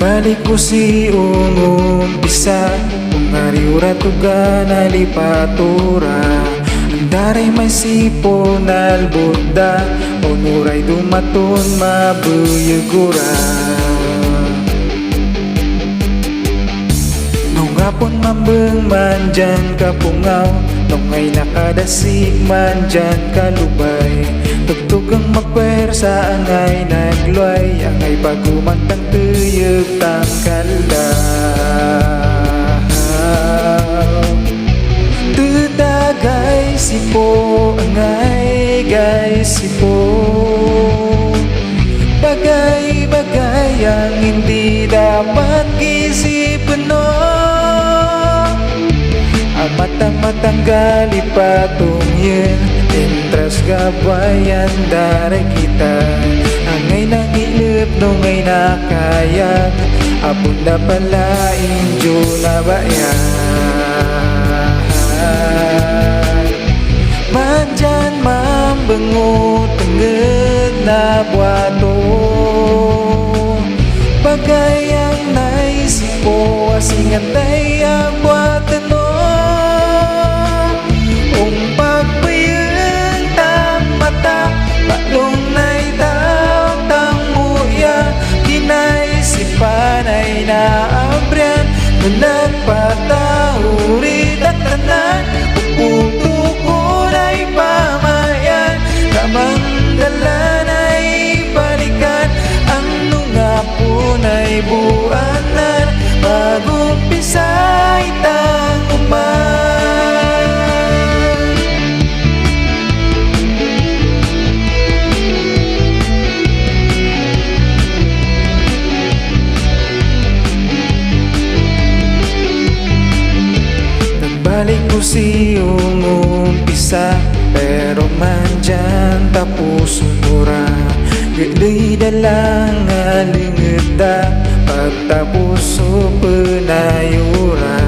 Balik ko si umpisa kung ariura tuga nalipatura. Andaray may sipo nalbudda o nuray dumaton mabuyagura. Nung hapon mambeng man dyan kapungaw, nung ay nakadasig man dyan kalubay. Tugtugang magpersa ang ay nagluay, ang ay pagumantang tuyog tangkalaw. Tutagay sipo, ang ay gay sipo. Bagay-bagay ang hindi dapat isipin no. Amat-amatang gali patong yun, intras gabayan dari kita. Angay nangilip nung ay nakayag, apun na pala injo na bayan. Mandyan mambengo tenged na buwato. Bagay ang naisipo, asingan tay ang buwatan no. Panay na abrian, nagpatahuri at tanan, pupunto ko na'y pamayan, kamanggalan ay balikan, ang nunga po na'y buwanan, mag-umpisa itang uman. Balik ko si umpisa, pero man dyan tapos umura. Gilay dalang alingeda, pagtapos o penayura.